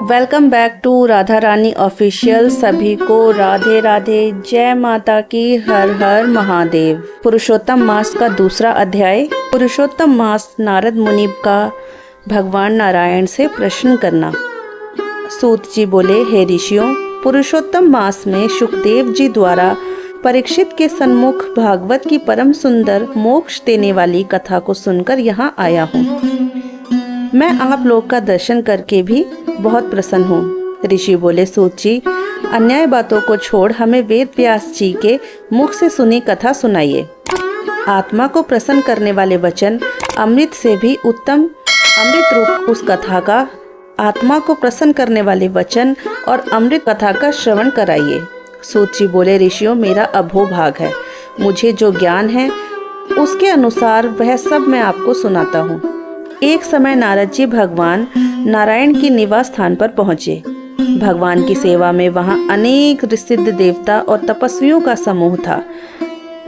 Welcome back to Radha Rani official. सभी को राधे राधे, जय माता की, हर हर महादेव। पुरुषोत्तम मास का दूसरा अध्याय। पुरुषोत्तम मास नारद मुनि का भगवान नारायण से प्रश्न करना। सूत जी बोले, हे ऋषियों, पुरुषोत्तम मास में शुकदेव जी द्वारा परीक्षित के सन्मुख भागवत की परम सुंदर मोक्ष देने वाली कथा को सुनकर यहाँ आया हूँ। मैं आप लोग का दर्शन करके भी बहुत प्रसन्न हूँ। ऋषि बोले, सूत जी, अन्याय बातों को छोड़ हमें वेद व्यास जी के मुख से सुनी कथा सुनाइए। आत्मा को प्रसन्न करने वाले वचन अमृत से भी उत्तम अमृत रूप उस कथा का, आत्मा को प्रसन्न करने वाले वचन और अमृत कथा का श्रवण कराइए। सूत जी बोले, ऋषियों, मेरा अभोभाग है। मुझे जो ज्ञान है उसके अनुसार वह सब मैं आपको सुनाता हूँ। एक समय नारद जी भगवान नारायण की निवास स्थान पर पहुँचे। भगवान की सेवा में वहाँ अनेक सिद्ध देवता और तपस्वियों का समूह था।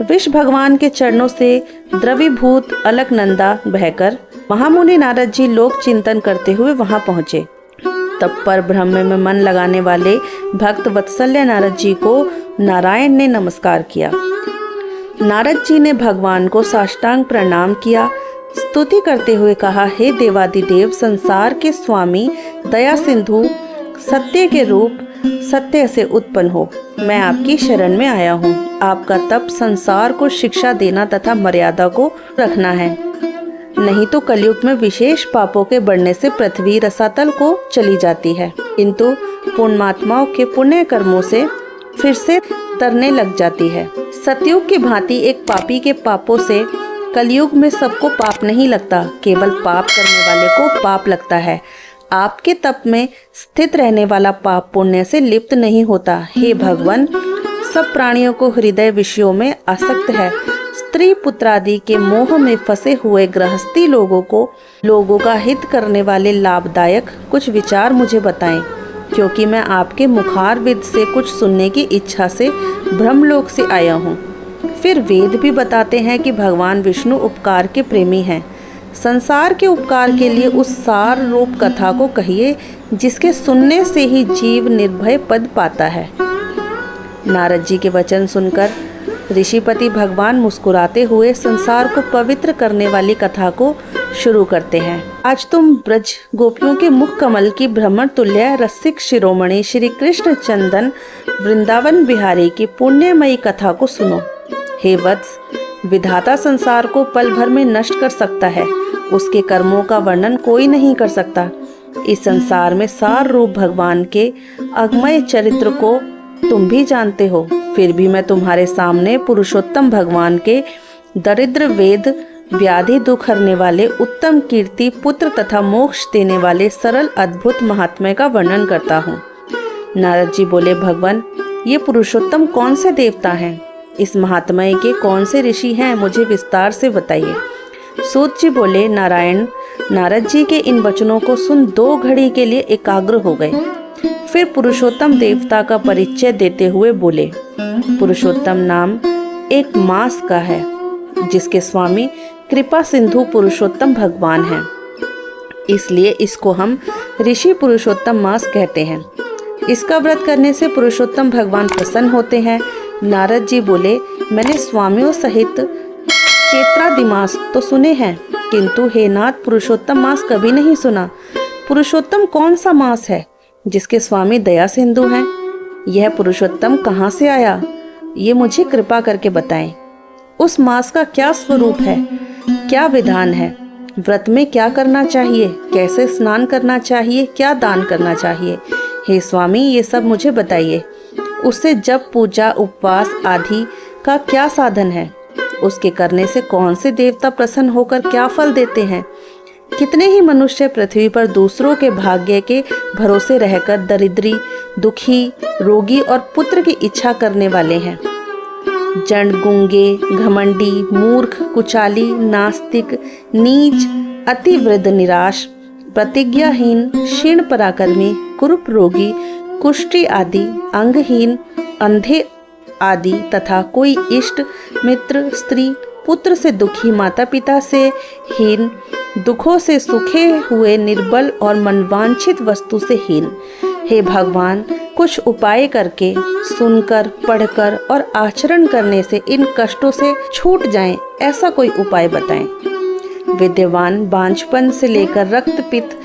विष भगवान के चरणों से द्रवीभूत अलकनंदा बहकर महामुनि नारद जी लोक चिंतन करते हुए वहाँ पहुँचे। तब पर ब्रह्म में मन लगाने वाले भक्त वत्सल्य नारद जी को नारायण ने नमस्कार किया। नारद जी ने भगवान को साष्टांग प्रणाम किया। स्तुति करते हुए कहा, हे देवादिदेव, संसार के स्वामी, दया सिंधु, सत्य के रूप, सत्य से उत्पन्न हो, मैं आपकी शरण में आया हूँ। आपका तप संसार को शिक्षा देना तथा मर्यादा को रखना है, नहीं तो कलयुग में विशेष पापों के बढ़ने से पृथ्वी रसातल को चली जाती है, किंतु पुण्यात्माओं के पुण्य कर्मों से फिर से तरने लग जाती है। सतयुग की भांति एक पापी के पापों से कलयुग में सबको पाप नहीं लगता, केवल पाप करने वाले को पाप लगता है। आपके तप में स्थित रहने वाला पाप पुण्य से लिप्त नहीं होता। हे भगवान, सब प्राणियों को हृदय विषयों में आसक्त है। स्त्री पुत्रादि के मोह में फंसे हुए गृहस्थी लोगों का हित करने वाले लाभदायक कुछ विचार मुझे बताएं, क्योंकि मैं आपके मुखारविद से कुछ सुनने की इच्छा से ब्रह्मलोक से आया हूँ। फिर वेद भी बताते हैं कि भगवान विष्णु उपकार के प्रेमी हैं। संसार के उपकार के लिए उस सार रूप कथा को कहिए, जिसके सुनने से ही जीव निर्भय पद पाता है। नारद जी के वचन सुनकर ऋषिपति भगवान मुस्कुराते हुए संसार को पवित्र करने वाली कथा को शुरू करते हैं। आज तुम ब्रज गोपियों के मुख कमल की भ्रमर तुल्य रसिक शिरोमणि श्री कृष्ण चंदन वृंदावन बिहारी की पुण्यमयी कथा को सुनो। हे वत्स, विधाता संसार को पल भर में नष्ट कर सकता है, उसके कर्मों का वर्णन कोई नहीं कर सकता। इस संसार में सार रूप भगवान के अगमय चरित्र को तुम भी जानते हो, फिर भी मैं तुम्हारे सामने पुरुषोत्तम भगवान के दरिद्र वेद व्याधि दुख हरने वाले, उत्तम कीर्ति, पुत्र तथा मोक्ष देने वाले सरल अद्भुत महात्म्य का वर्णन करता हूँ। नारद जी बोले, भगवान, ये पुरुषोत्तम कौन से देवता हैं? इस महात्म्य के कौन से ऋषि हैं? मुझे विस्तार से बताइए। सूत जी बोले, नारायण नारद जी के इन वचनों को सुन 2 घड़ी के लिए एकाग्र हो गए। फिर पुरुषोत्तम देवता का परिचय देते हुए बोले, पुरुषोत्तम नाम एक मास का है, जिसके स्वामी कृपा सिंधु पुरुषोत्तम भगवान हैं। इसलिए इसको हम ऋषि पुरुषोत्तम मास कहते हैं। इसका व्रत करने से पुरुषोत्तम भगवान प्रसन्न होते हैं। नारद जी बोले, मैंने स्वामियों सहित चैत्रादि मास तो सुने हैं, किंतु हे नाथ, पुरुषोत्तम मास कभी नहीं सुना। पुरुषोत्तम कौन सा मास है जिसके स्वामी दया सिंधु हैं? यह पुरुषोत्तम कहाँ से आया, ये मुझे कृपा करके बताएं। उस मास का क्या स्वरूप है, क्या विधान है, व्रत में क्या करना चाहिए, कैसे स्नान करना चाहिए, क्या दान करना चाहिए? हे स्वामी, ये सब मुझे बताइए। उससे जप, पूजा, उपवास आदि का क्या साधन है? उसके करने से कौन से देवता प्रसन्न होकर क्या फल देते हैं? कितने ही मनुष्य पृथ्वी पर दूसरों के भाग्य के भरोसे रहकर दरिद्री, दुखी, रोगी और पुत्र की इच्छा करने वाले हैं। जड़, गुंगे, घमंडी, मूर्ख, कुचाली, नास्तिक, नीच, अति वृद्ध, निराश, प्रतिज्ञाहीन, क्षीण पराक्रमी, कुरूप रोगी, कुष्ठी आदि, अंगहीन, अंधे आदि तथा कोई इष्ट मित्र, स्त्री, पुत्र से दुखी, माता पिता से हीन, दुखों से सूखे हुए निर्बल और मनवांछित वस्तु से हीन। हे भगवान, कुछ उपाय करके, सुनकर, पढ़कर और आचरण करने से इन कष्टों से छूट जाएं, ऐसा कोई उपाय बताएं। विद्यमान बांझपन से लेकर रक्तपित्त,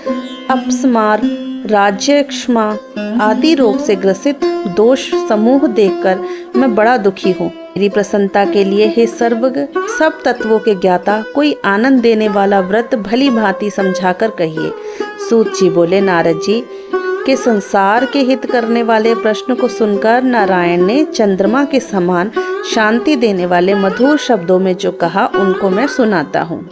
अपस्मार, राज्यक्षमा आदि रोग से ग्रसित दोष समूह देखकर मैं बड़ा दुखी हूँ। मेरी प्रसन्नता के लिए हे सर्वज्ञ, सब तत्वों के ज्ञाता, कोई आनंद देने वाला व्रत भली भांति समझाकर कहिए। सूत जी बोले, नारद जी के संसार के हित करने वाले प्रश्न को सुनकर नारायण ने चंद्रमा के समान शांति देने वाले मधुर शब्दों में जो कहा, उनको मैं सुनाता हूँ।